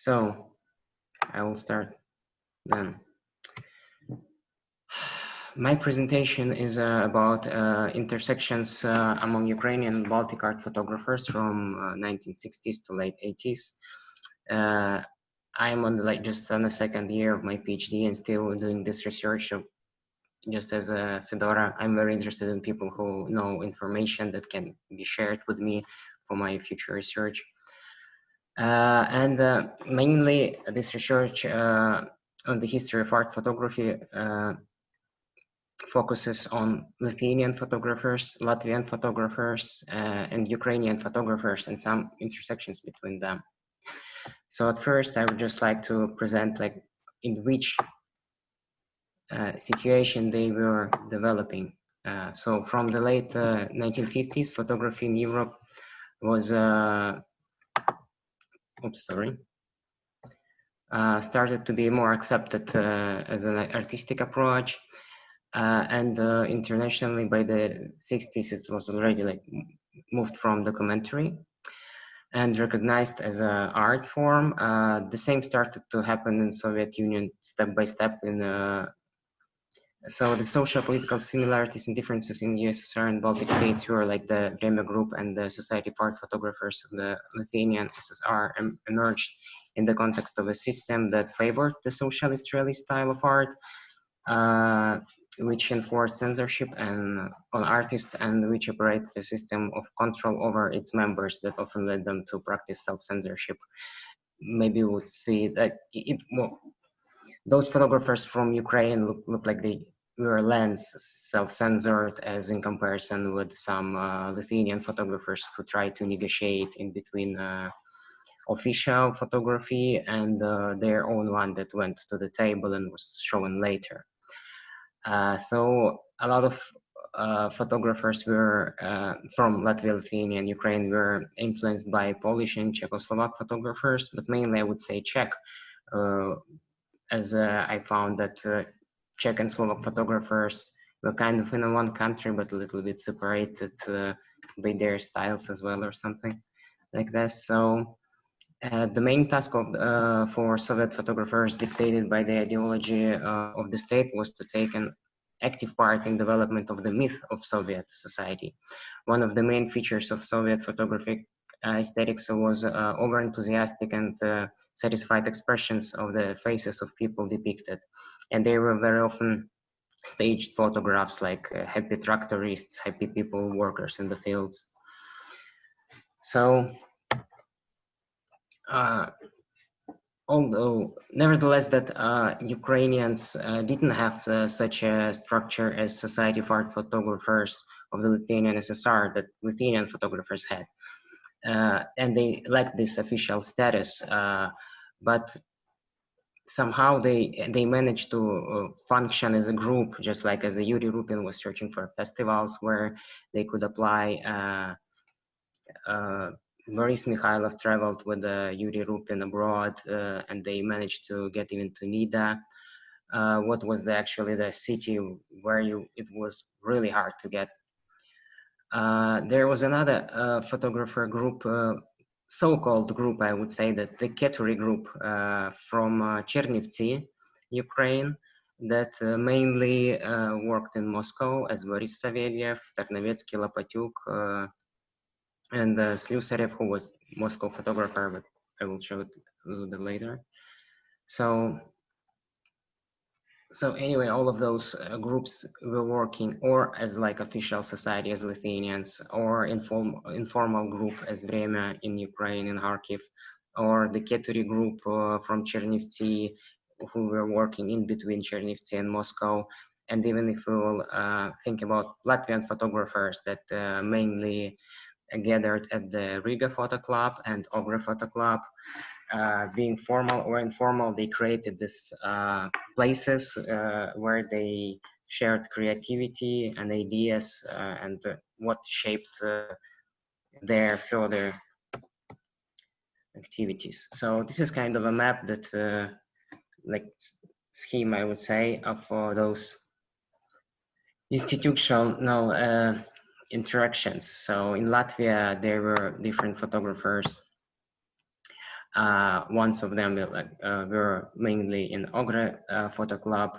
So I will start then. My presentation is about intersections among Ukrainian and Baltic art photographers from 1960s to late 80s. I'm on just on the second year of my PhD and still doing this research. So just as a Fedora, I'm very interested in people who know information that can be shared with me for my future research. Mainly this research on the history of art photography focuses on Lithuanian photographers, Latvian photographers, and Ukrainian photographers, and some intersections between them. So at first, I would just like to present in which situation they were developing. So from the late 1950s, photography in Europe was started to be more accepted as an artistic approach. And internationally, by the 60s, it was already moved from documentary and recognized as an art form. The same started to happen in Soviet Union step by step. So the social political similarities and differences in the USSR and Baltic states were like the Vremya Group and the Society of Art Photographers of the Lithuanian SSR emerged in the context of a system that favored the socialist realist style of art, which enforced censorship on artists and which operated a system of control over its members that often led them to practice self-censorship. Maybe you would see that those photographers from Ukraine look like they were less self-censored as in comparison with some Lithuanian photographers who tried to negotiate in between official photography and their own one that went to the table and was shown later. So a lot of photographers were from Latvia, Lithuania, and Ukraine were influenced by Polish and Czechoslovak photographers, but mainly I would say Czech, as I found that Czech and Slovak photographers were kind of in one country, but a little bit separated by their styles as well, or something like this. So the main task for Soviet photographers, dictated by the ideology of the state, was to take an active part in development of the myth of Soviet society. One of the main features of Soviet photographic aesthetics was over-enthusiastic and satisfied expressions of the faces of people depicted. And they were very often staged photographs like happy tractorists, happy people, workers in the fields. So, although nevertheless that Ukrainians didn't have such a structure as Society of Art Photographers of the Lithuanian SSR that Lithuanian photographers had. And they lacked this official status, but somehow they managed to function as a group, just like as Yuri Rupin was searching for festivals where they could apply. Boris Mikhailov traveled with Yuri Rupin abroad, and they managed to get even to Nida. What was actually the city where it was really hard to get. There was another photographer group, so-called group, I would say, that the Keturi group from Chernivtsi, Ukraine, that mainly worked in Moscow, as Boris Savelyev, Tarnovetsky, Lopatyuk, and Slyusarev, who was Moscow photographer, but I will show it a little bit later. So anyway, all of those groups were working or as like official society as Lithuanians, or informal group as Vremya in Ukraine, in Kharkiv, or the Keturi group from Chernivtsi, who were working in between Chernivtsi and Moscow. And even if we will think about Latvian photographers that mainly gathered at the Riga Photo Club and Ogre Photo Club, being formal or informal, they created these places where they shared creativity and ideas and what shaped their further activities. So this is kind of a map that, like scheme, I would say, of those institutional interactions. So in Latvia, there were different photographers Ones of them were mainly in Ogre Photo Club,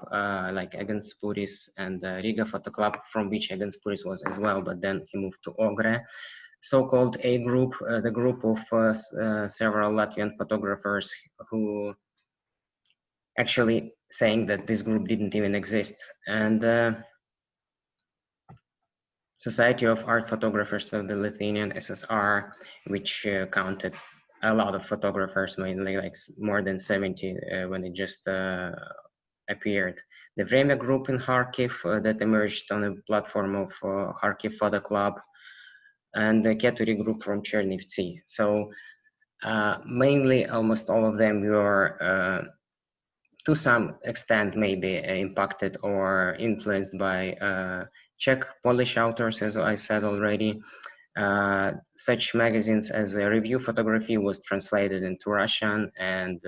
like Egan Spuris, and Riga Photo Club, from which Egan Spuris was as well, but then he moved to Ogre. So-called A group, the group of several Latvian photographers who actually saying that this group didn't even exist. And Society of Art Photographers of the Lithuanian SSR, which counted a lot of photographers, mainly like more than 70 when it just appeared. The Vremya group in Kharkiv that emerged on a platform of Kharkiv Photo Club, and the Keturi group from Chernivtsi. So mainly almost all of them were to some extent maybe impacted or influenced by Czech Polish authors, as I said already. Such magazines as Review Photography was translated into Russian and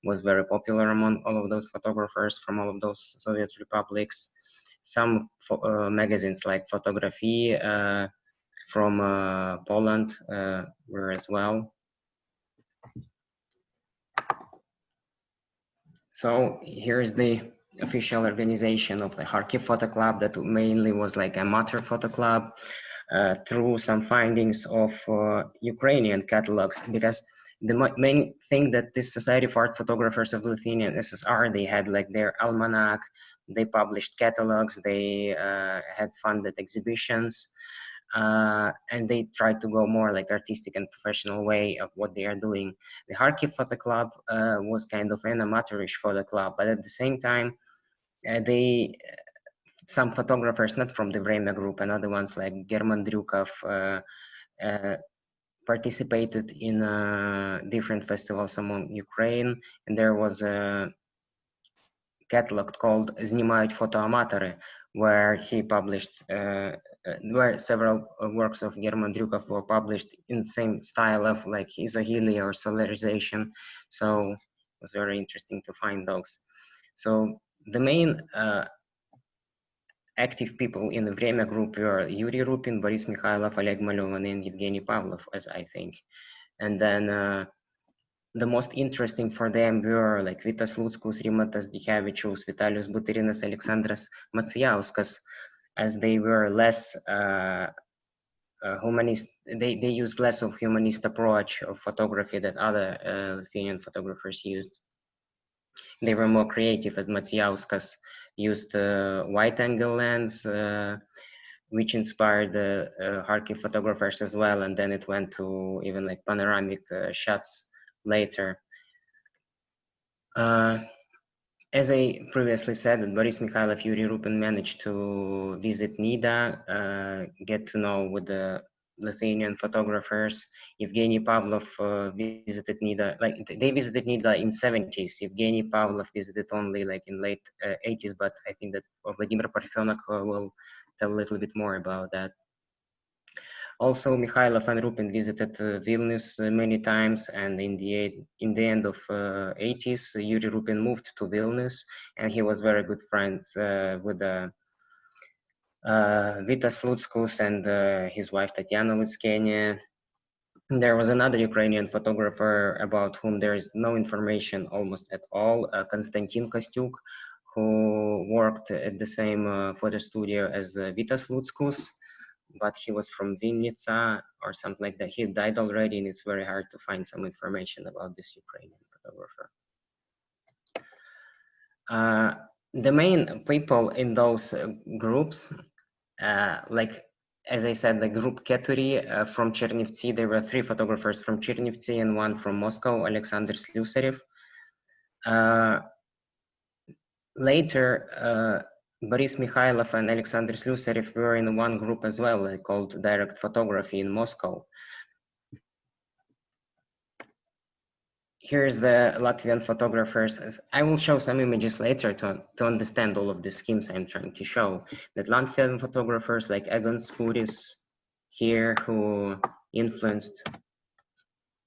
was very popular among all of those photographers from all of those Soviet republics. Some magazines like Photography from Poland were as well. So here's the official organization of the Kharkiv Photo Club that mainly was like a amateur photo club through some findings of Ukrainian catalogs, because the main thing that this Society of Art Photographers of Lithuanian SSR, they had like their almanac, they published catalogs, they had funded exhibitions, and they try to go more like artistic and professional way of what they are doing. The Kharkiv Photo Club was kind of an amateurish photo club, but at the same time, some photographers, not from the Vremya group, and other ones like German Drukov, participated in different festivals among Ukraine, and there was a catalog called Знімають фотоаматори, where he published, where several works of German Drukov were published in the same style of like isohelia or solarization. So it was very interesting to find those. So the main active people in the Vremya group were Yuri Rupin, Boris Mikhailov, Oleg Malevin, and Evgeny Pavlov, as I think. And then the most interesting for them were like Vitas Lutskus, Rimantas Dichavičius, Vitalijus Buterinas, Aleksandras Macijauskas, as they were less humanist. They used less of humanist approach of photography that other Lithuanian photographers used. They were more creative, as Macijauskas used wide angle lens, which inspired the Kharkiv photographers as well, and then it went to even like panoramic shots later. As I previously said, Boris Mikhailov, Yuri Rupin managed to visit Nida, get to know with the Lithuanian photographers. Evgeny Pavlov visited Nida, like they visited Nida in 70s. Evgeny Pavlov visited only like in late 80s, but I think that Vladimir Parfenok will tell a little bit more about that. Also, Mikhailov and Rupin visited Vilnius many times, and in the end of 80s, Yuri Rupin moved to Vilnius, and he was very good friends with Vitas Lutskus and his wife Tatiana Lutskenia. There was another Ukrainian photographer about whom there is no information almost at all, Konstantin Kostyuk, who worked at the same photo studio as Vitas Lutskus, but he was from Vinnytsia or something like that. He died already, and it's very hard to find some information about this Ukrainian photographer. The main people in those groups, like as I said, the group Keturi from Chernivtsi, there were 3 photographers from Chernivtsi and 1 from Moscow, Alexander Slusarev. Later, Boris Mikhailov and Alexander Slusarev were in one group as well, called Direct Photography in Moscow. Here's the Latvian photographers. I will show some images later to understand all of the schemes I'm trying to show. That Latvian photographers like Egon Spuris here, who influenced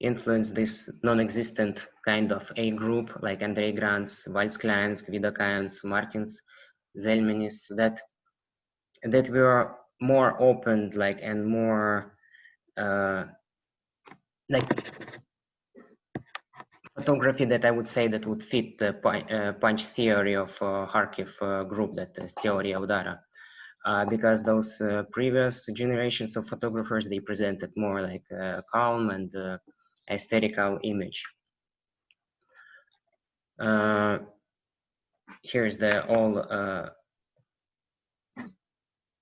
this non-existent kind of A group, like Andrei Grants, Valsklans, Gvidakans, Martins, Zelmenis, that were more open, like, and more like photography that I would say that would fit the punch theory of Kharkiv group, that is theory Audara. Because those previous generations of photographers, they presented more like a calm and aesthetical image. Here's the all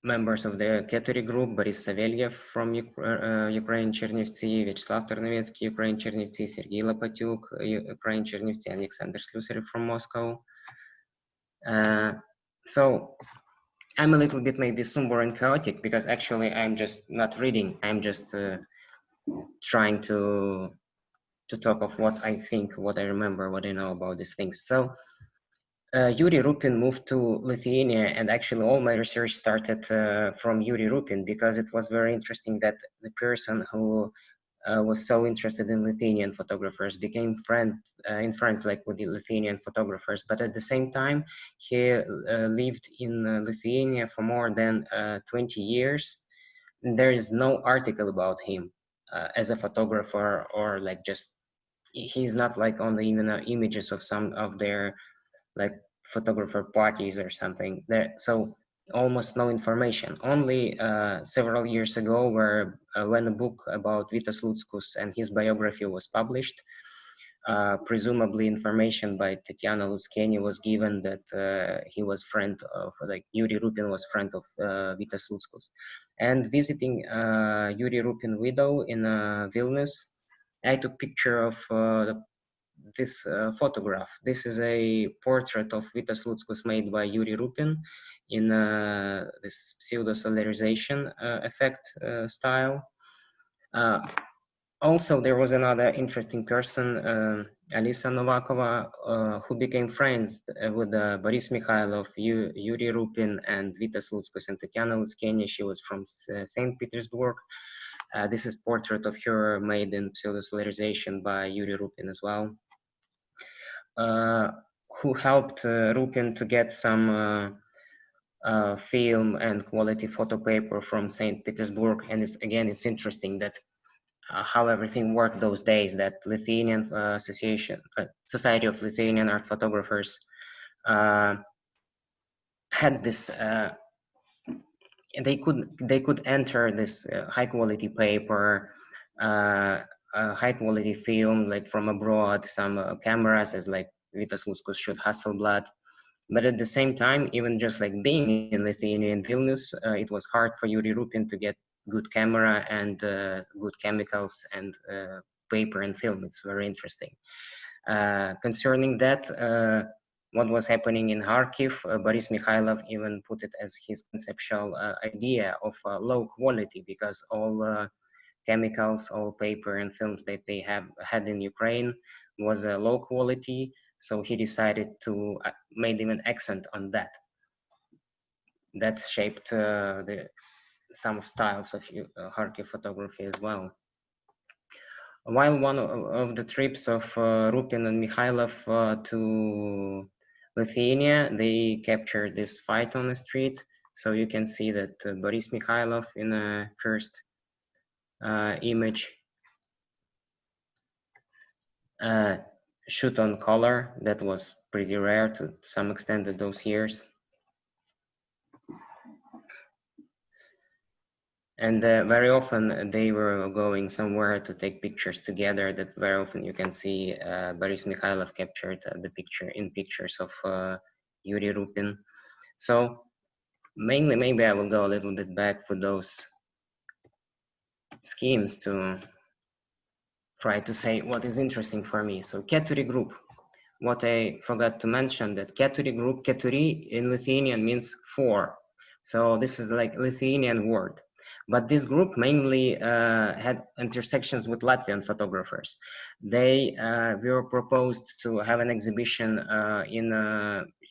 members of the Keturi group: Boris Savelyev from Ukraine Chernivtsi, Vyacheslav Tarnovetsky, Ukraine Chernivtsi, Sergei Lopatyuk, Ukraine Chernivtsi, and Alexander Slusarev from Moscow. So I'm a little bit maybe somber and chaotic because actually I'm just not reading. I'm just trying to talk of what I think, what I remember, what I know about these things. So Yuri Rupin moved to Lithuania, and actually all my research started from Yuri Rupin because it was very interesting that the person who was so interested in Lithuanian photographers became in friends like with the Lithuanian photographers, but at the same time he lived in Lithuania for more than 20 years. There is no article about him as a photographer, or like just he's not like on the even images of some of their like photographer parties or something there. So almost no information. Only several years ago, where when a book about Vitas Lutskus and his biography was published, presumably information by Tatiana Lutskeni was given that he was friend of, like Yuri Rupin was friend of Vitas Lutskus. And visiting Yuri Rupin widow in Vilnius, I took picture of this photograph. This is a portrait of Vitas Lutskus made by Yuri Rupin in this pseudo-solarization effect style. Also, there was another interesting person, Alisa Novakova, who became friends with Boris Mikhailov, Yuri Rupin, and Vitas Lutskus and Tatiana Lutskeni. She was from St. Petersburg. This is portrait of her made in pseudo-solarization by Yuri Rupin as well. Who helped Rupin to get some film and quality photo paper from St. Petersburg. And it's interesting that how everything worked those days, that Lithuanian Society of Lithuanian Art Photographers had this, they could enter this high quality paper, high quality film, like from abroad, some cameras as like Vitas Lutskus shoot Hasselblad. But at the same time, even just like being in Lithuania and Vilnius, it was hard for Yuri Rupin to get good camera and good chemicals and paper and film. It's very interesting. Concerning that, what was happening in Kharkiv, Boris Mikhailov even put it as his conceptual idea of low quality, because all chemicals, all paper and films that they had in Ukraine was low quality. So he decided to make even accent on that. That shaped some styles of Kharkiv photography as well. While one of the trips of Rupin and Mikhailov to Lithuania, they captured this fight on the street. So you can see that Boris Mikhailov in the first image shoot on color. That was pretty rare to some extent in those years. And very often they were going somewhere to take pictures together. That very often you can see Boris Mikhailov captured the picture in pictures of Yuri Rupin. So mainly, maybe I will go a little bit back for those schemes to try to say what is interesting for me. So Keturi group. What I forgot to mention, that Keturi group, Keturi in Lithuanian means four. So this is like Lithuanian word. But this group mainly had intersections with Latvian photographers. They were proposed to have an exhibition in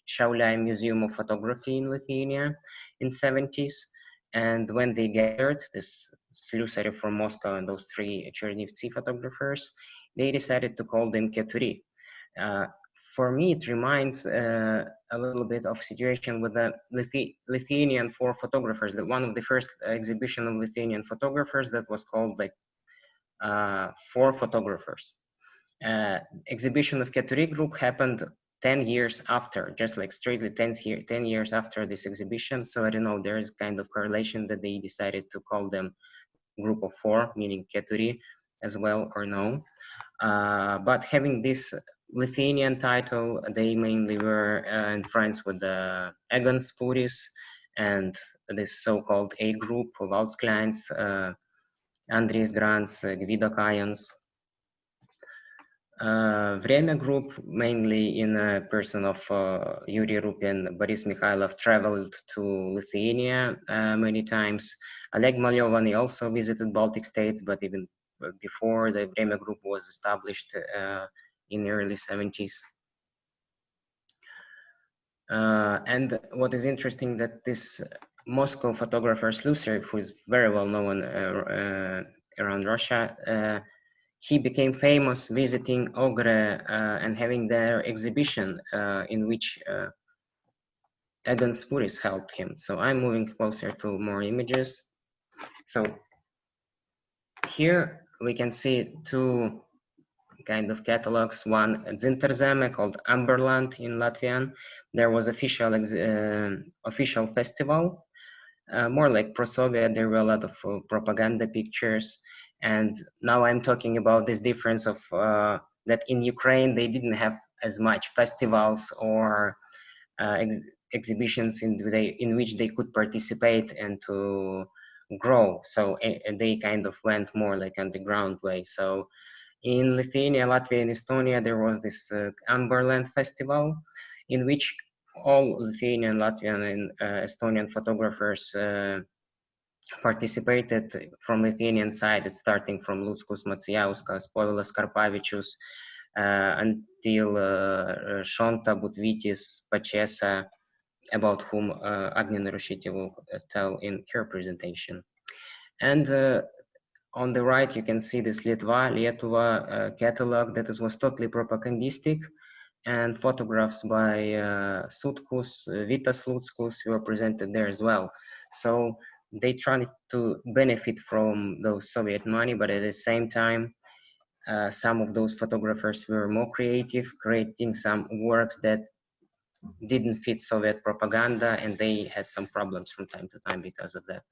Šiauliai Museum of Photography in Lithuania in 70s. And when they gathered, this Slusarev from Moscow and those three Chernivtsi photographers, they decided to call them Keturi. For me, it reminds a little bit of situation with the Lithuanian four photographers. That one of the first exhibition of Lithuanian photographers that was called like four photographers. Exhibition of Keturi group happened 10 years after, just like straightly 10 years after this exhibition. So I don't know, there is kind of correlation that they decided to call them group of four, meaning Keturi as well, or no. But having this Lithuanian title, they mainly were in friends with the Egon Spuris and this so-called A group of Valskleins, Andris Grants, Gvido Kajans. Vremya group, mainly in a person of Yuri Rupin, Boris Mikhailov, traveled to Lithuania many times. Oleg Malyovany also visited Baltic states, but even before the Vremya group was established in the early 70s. And what is interesting that this Moscow photographer Slusarev, who is very well known around Russia, he became famous visiting Ogre and having their exhibition in which Egon Spuris helped him. So I'm moving closer to more images. So here we can see two kind of catalogs. One Zinterzeme called Amberland in Latvian. There was official festival, more like pro-Soviet. There were a lot of propaganda pictures. And now I'm talking about this difference of that in Ukraine, they didn't have as much festivals or exhibitions in which they could participate and to grow. So they kind of went more like underground way. So in Lithuania, Latvia, and Estonia, there was this Amberland festival in which all Lithuanian, Latvian, and Estonian photographers participated from Lithuanian side, starting from Luckus Macijauskas, Povilas Karpavičius, until Šonta Butvytis, Pachesa, about whom Agnė Narušytė will tell in her presentation. And on the right, you can see this Lietuva catalog that was totally propagandistic, and photographs by Sutkus, Vitas Luckus were presented there as well. So they tried to benefit from those Soviet money, but at the same time, some of those photographers were more creative, creating some works that didn't fit Soviet propaganda, and they had some problems from time to time because of that.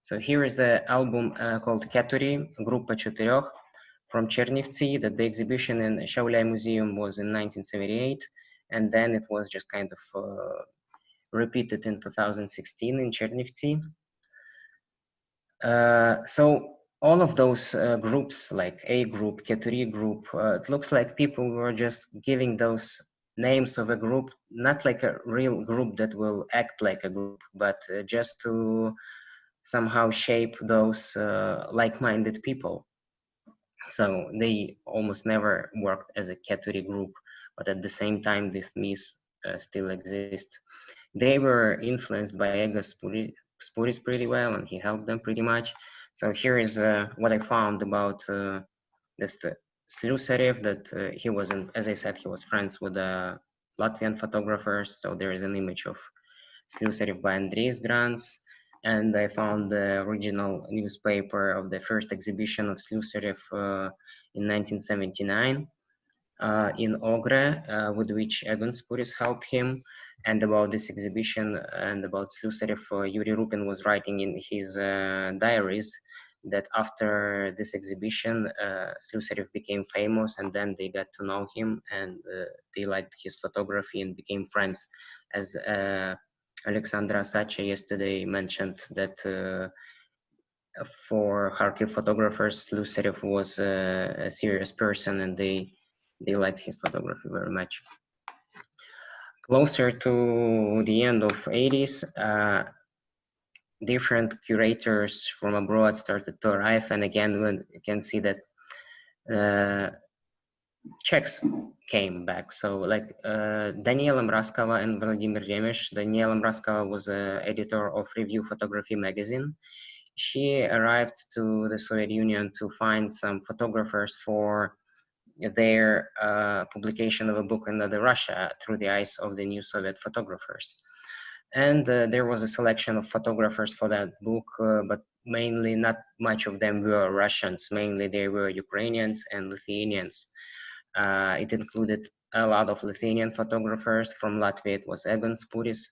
So here is the album called Keturi, Группа Четырех, from Chernivtsi, that the exhibition in Šiauliai Museum was in 1978, and then it was just kind of repeated in 2016 in Chernivtsi. So all of those groups, like A group, Keturi group, it looks like people were just giving those names of a group, not like a real group that will act like a group, but just to somehow shape those like-minded people. So they almost never worked as a Keturi group, but at the same time, this myth still exists. They were influenced by Ego Spuris pretty well, and he helped them pretty much. So here is what I found about this Slusarev, that he was, as I said, he was friends with the Latvian photographers. So there is an image of Slusarev by Andris Grants. And I found the original newspaper of the first exhibition of Slusarev in 1979 in Ogre, with which Egon Spuris helped him. And about this exhibition and about Slusarev, Yuri Rupin was writing in his diaries that after this exhibition, Slusarev became famous, and then they got to know him, and they liked his photography and became friends. As Alexandra Sacha yesterday mentioned that for Kharkiv photographers, Slusarev was a serious person, and they liked his photography very much. Closer to the end of 80s, different curators from abroad started to arrive, and again, you can see that Czechs came back. So like Daniela Mrazkova and Vladimir Remesh. Daniela Mrazkova was an editor of Review Photography magazine. She arrived to the Soviet Union to find some photographers for their publication of a book Another Russia through the eyes of the new Soviet photographers. And there was a selection of photographers for that book, but mainly not much of them were Russians. Mainly they were Ukrainians and Lithuanians. It included a lot of Lithuanian photographers. From Latvia, it was Egon Spuris.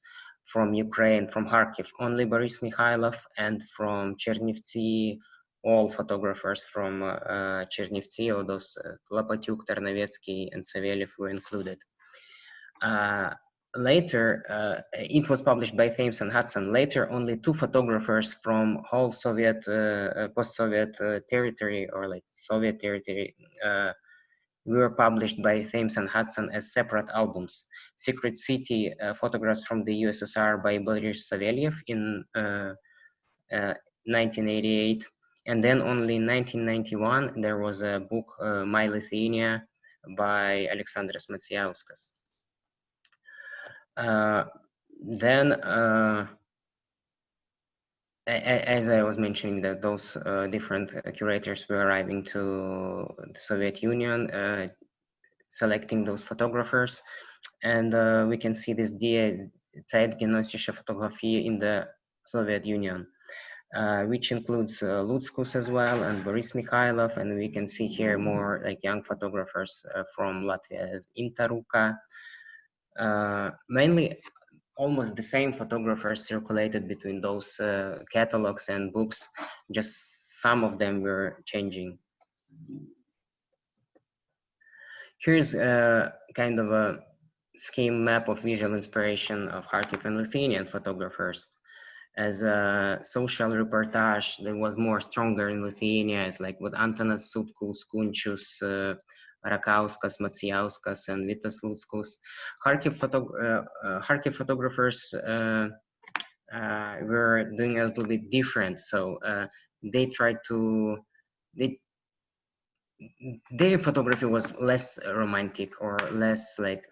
From Ukraine, from Kharkiv, only Boris Mikhailov, and from Chernivtsi, all photographers from Chernivtsi, or those Lopatyuk, Tarnovetsky, and Savelyev were included. Later, it was published by Thames and Hudson. Later, only 2 photographers from whole Soviet, post-Soviet territory, or like Soviet territory, were published by Thames and Hudson as separate albums. Secret City, photographs from the USSR by Boris Savelyev in 1988. And then only in 1991, there was a book, My Lithuania, by Aleksandras Macijauskas. Then, as I was mentioning, that those different curators were arriving to the Soviet Union, selecting those photographers, and we can see this Die zeitgenössische Fotografie in the Soviet Union, which includes Lutzkus as well, and Boris Mikhailov, and we can see here more like young photographers from Latvia as Inta Ruka. Mainly almost the same photographers circulated between those catalogs and books, just some of them were changing. Here's a kind of a scheme map of visual inspiration of Kharkiv and Lithuanian photographers. As a social reportage, there was more stronger in Lithuania, as like with Antanas Sutkus, Kunčius, Rakauskas, Macijauskas, and Vitas Lutskus. Kharkiv photographers were doing a little bit different. So they tried to, their photography was less romantic or less like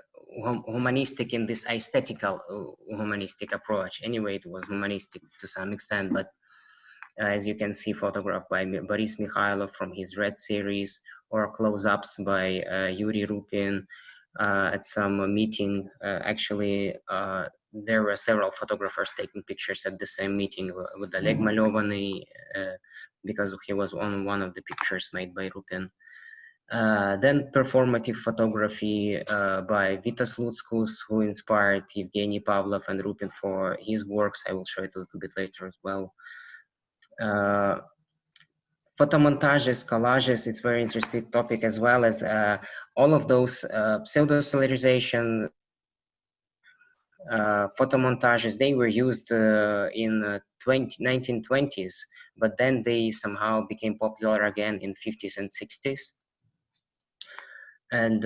humanistic in this aesthetical humanistic approach. Anyway, it was humanistic to some extent, but as you can see, photographed by Boris Mikhailov from his Red series, or close-ups by Yuri Rupin at some meeting. Actually, there were several photographers taking pictures at the same meeting with Oleg Malovany, because he was on one of the pictures made by Rupin. Then performative photography by Vitas Lutskus, who inspired Evgeny Pavlov and Rupin for his works. I will show it a little bit later as well. Photomontages, collages, it's a very interesting topic, as well as all of those pseudo-solarization photomontages. They were used in 1920s, but then they somehow became popular again in 50s and 60s. And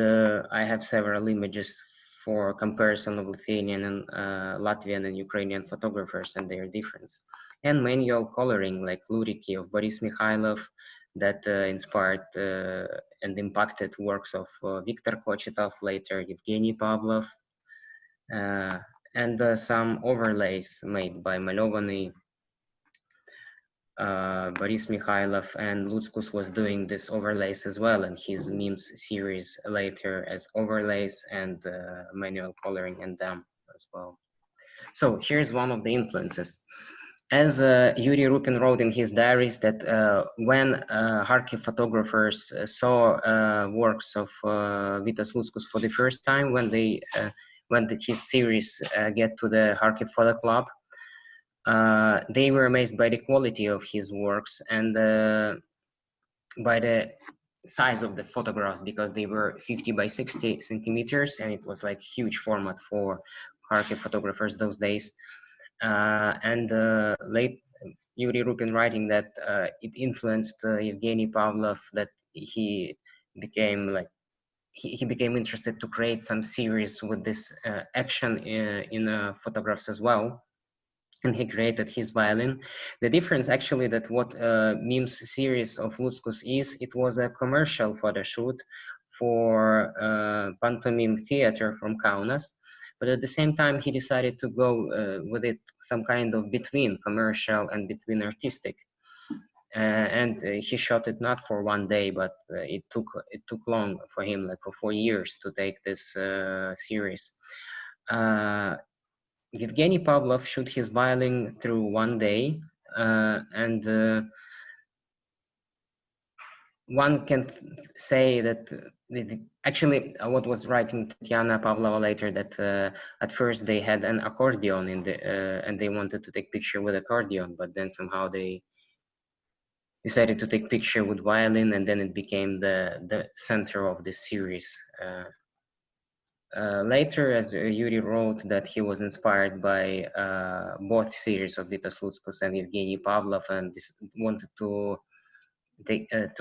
I have several images for comparison of Lithuanian and Latvian and Ukrainian photographers and their difference. And manual coloring, like Luriki of Boris Mikhailov, that inspired and impacted works of Viktor Kochitov, later Evgeny Pavlov, and some overlays made by Malovany. Boris Mikhailov and Lutzkus was doing this overlays as well, and his memes series later as overlays and manual coloring in them as well. So here's one of the influences. As Yuri Rupin wrote in his diaries, that when Kharkiv photographers saw works of Vitas Lutzkus for the first time, when his series get to the Kharkiv Photo Club, they were amazed by the quality of his works and by the size of the photographs, because they were 50 by 60 centimeters, and it was like huge format for Kharkiv photographers those days. And late Yuri Rupin writing that it influenced Evgeny Pavlov, that he became like he became interested to create some series with this action in photographs as well. And he created his violin. The difference actually that what memes series of Lutzkus is, it was a commercial photo shoot for pantomime theater from Kaunas, but at the same time he decided to go with it some kind of between commercial and between artistic. And he shot it not for one day, but it took long for him, like for 4 years, to take this series. Evgeny Pavlov shot his violin through one day, and one can say that actually what was writing Tatiana Pavlova later, that at first they had an accordion in the and they wanted to take picture with accordion, but then somehow they decided to take picture with violin, and then it became the center of this series. Later, as Yuri wrote, that he was inspired by both series of Vitas Lutskus and Evgeny Pavlov, and wanted to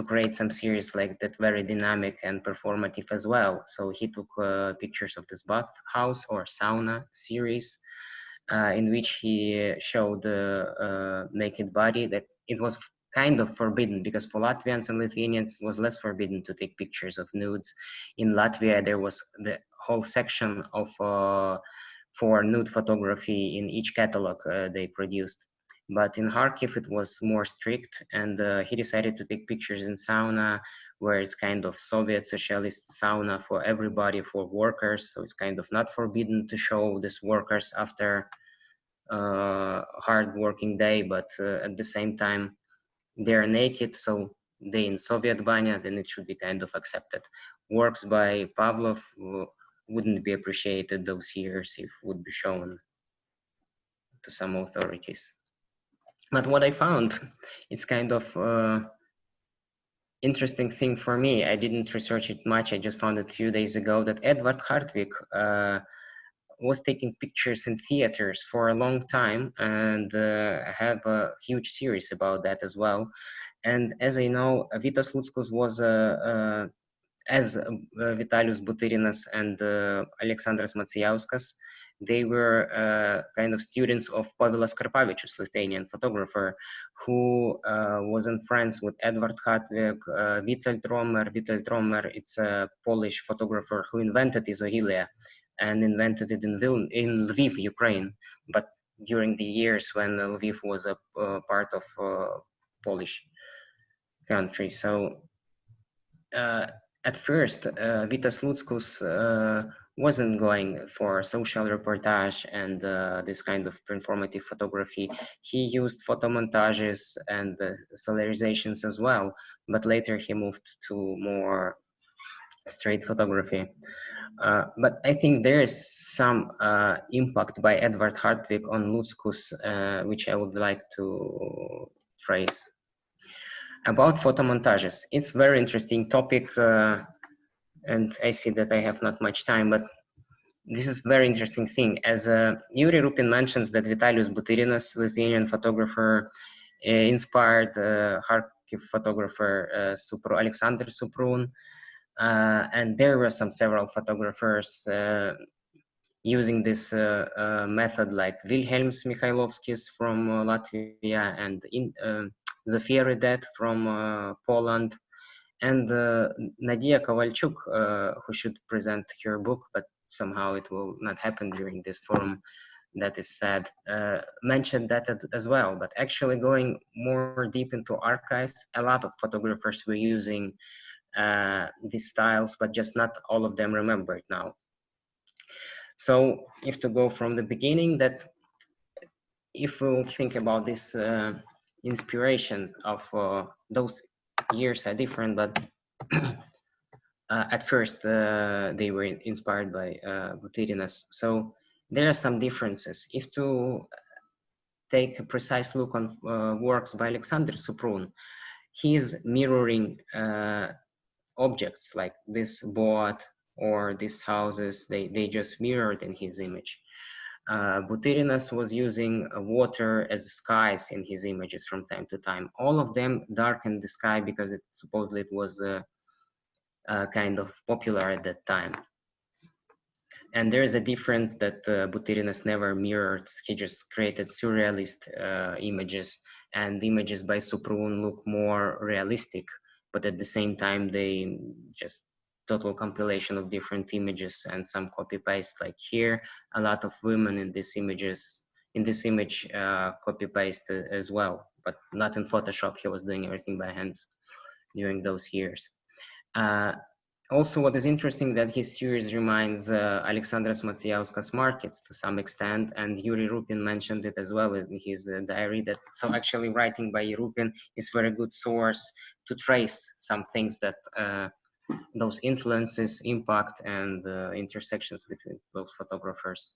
create some series like that, very dynamic and performative as well. So he took pictures of this bathhouse or sauna series, in which he showed the naked body. That it was kind of forbidden, because for Latvians and Lithuanians it was less forbidden to take pictures of nudes. In Latvia there was the whole section of for nude photography in each catalog they produced. But in Kharkiv it was more strict, and he decided to take pictures in sauna, where it's kind of Soviet socialist sauna for everybody, for workers. So it's kind of not forbidden to show these workers after hard working day, but at the same time they're naked, so they in Soviet banya, then it should be kind of accepted. Works by Pavlov wouldn't be appreciated those years if would be shown to some authorities. But what I found, it's kind of interesting thing for me. I didn't research it much. I just found it a few days ago that Edward Hartwig was taking pictures in theaters for a long time, and have a huge series about that as well. And as I know, Vitas Lutskus was as Vitalius Butyrinas and Aleksandras Macijauskas, they were kind of students of Povilas Karpavičius, Lithuanian photographer, who was in friends with Edward Hartwig, Witold Romer. Witold Romer, it's a Polish photographer who invented isohilia and invented it in Lviv, Ukraine, but during the years when Lviv was a part of Polish country. So at first, Vitas Lutskus wasn't going for social reportage and this kind of performative photography. He used photo montages and solarizations as well, but later he moved to more straight photography. But I think there is some impact by Edward Hartwig on Lutskus, which I would like to phrase. About photomontages, it's very interesting topic, and I see that I have not much time, but this is very interesting thing. As Yuri Rupin mentions that Vitalius Butyrinas, Lithuanian photographer, inspired Kharkiv photographer Alexander Suprun, and there were several photographers using this method, like Wilhelms Mikhailovskis from Latvia, and Zofia Redet from Poland, and Nadia Kovalchuk, who should present her book, but somehow it will not happen during this forum. That is sad. Mentioned that as well, but actually going more deep into archives, a lot of photographers were using these styles, but just not all of them remembered now. So if to go from the beginning, that if we'll think about this inspiration of those years are different, but at first they were inspired by Butyrinas. So there are some differences. If to take a precise look on works by Alexander Suprun, he is mirroring objects like this boat or these houses. They just mirrored in his image. Butyrinas was using water as skies in his images from time to time. All of them darkened the sky because supposedly it was kind of popular at that time. And there is a difference that Butyrinas never mirrored. He just created surrealist images, and images by Suprun look more realistic, but at the same time they just total compilation of different images and some copy paste. Like here, a lot of women in these images, in this image, copy paste as well, but not in Photoshop. He was doing everything by hands during those years. Also, what is interesting that his series reminds Alexandras Matsiauskas markets to some extent, and Yuri Rupin mentioned it as well in his diary, that so actually writing by Rupin is very good source to trace some things that those influences, impact, and intersections between those photographers.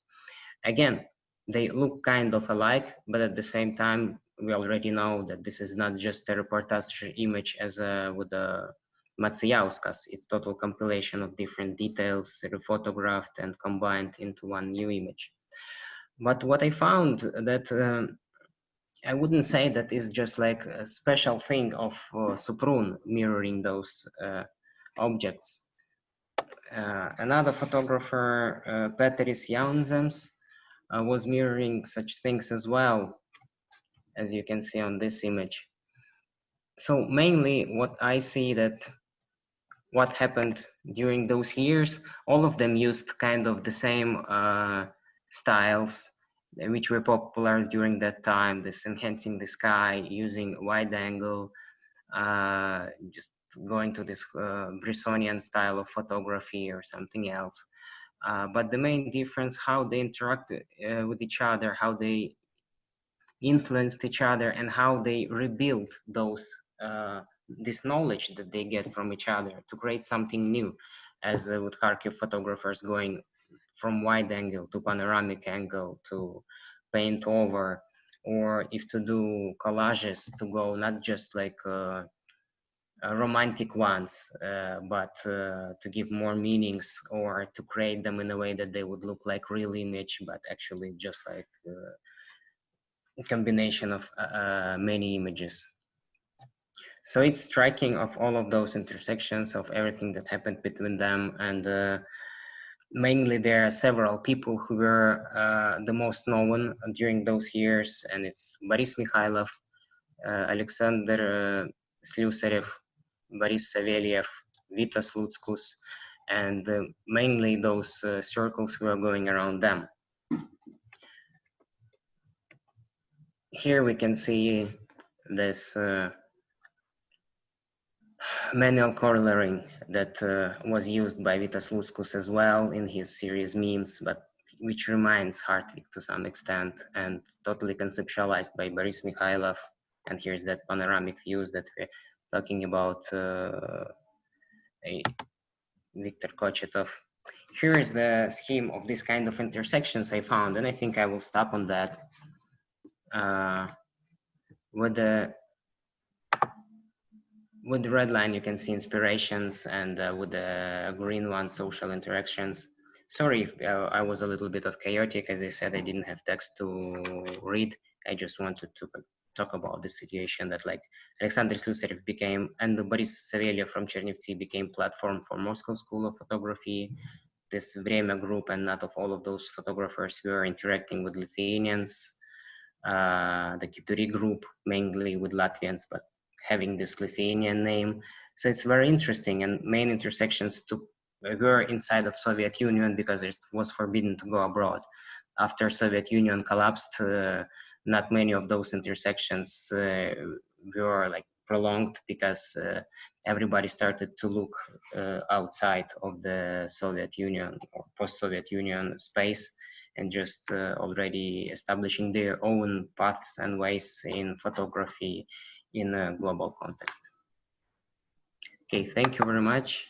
Again, they look kind of alike, but at the same time, we already know that this is not just a reportage image as with the Matsiauskas. It's total compilation of different details rephotographed and combined into one new image. But what I found that I wouldn't say that is just like a special thing of Suprun mirroring those objects. Another photographer, Peteris Jaunzems, was mirroring such things as well, as you can see on this image. So mainly what I see that what happened during those years, all of them used kind of the same styles which were popular during that time, this enhancing the sky, using wide angle, just going to this Brissonian style of photography or something else. But the main difference, how they interact with each other, how they influenced each other, and how they rebuild those this knowledge that they get from each other to create something new, as with Kharkiv photographers going from wide angle to panoramic angle to paint over, or if to do collages, to go not just like romantic ones, but to give more meanings, or to create them in a way that they would look like real image, but actually just like a combination of many images. So it's striking of all of those intersections of everything that happened between them, and mainly there are several people who were the most known during those years, and it's Boris Mikhailov, Alexander Slyusarev, Boris Savelyev, Vitas Lutskus, and mainly those circles who are going around them. Here we can see this manual corollary that was used by Vitas Lutskus as well in his series Memes, but which reminds Hartwig to some extent, and totally conceptualized by Boris Mikhailov. And here's that panoramic views that we're talking about Viktor Kochetov. Here is the scheme of this kind of intersections I found, and I think I will stop on that. With the red line, you can see inspirations, and with the green one, social interactions. Sorry if I was a little bit of chaotic. As I said, I didn't have text to read. I just wanted to talk about the situation that like Alexander Slusarev became, and Boris Savelyev from Chernivtsi became platform for Moscow School of Photography, this Vremya group, and not of all of those photographers who are interacting with Lithuanians, the Kituri group, mainly with Latvians, but having this Lithuanian name. So it's very interesting, and main intersections were inside of Soviet Union because it was forbidden to go abroad. After Soviet Union collapsed, not many of those intersections were like prolonged because everybody started to look outside of the Soviet Union or post-Soviet Union space, and just already establishing their own paths and ways in photography in a global context. Okay, thank you very much.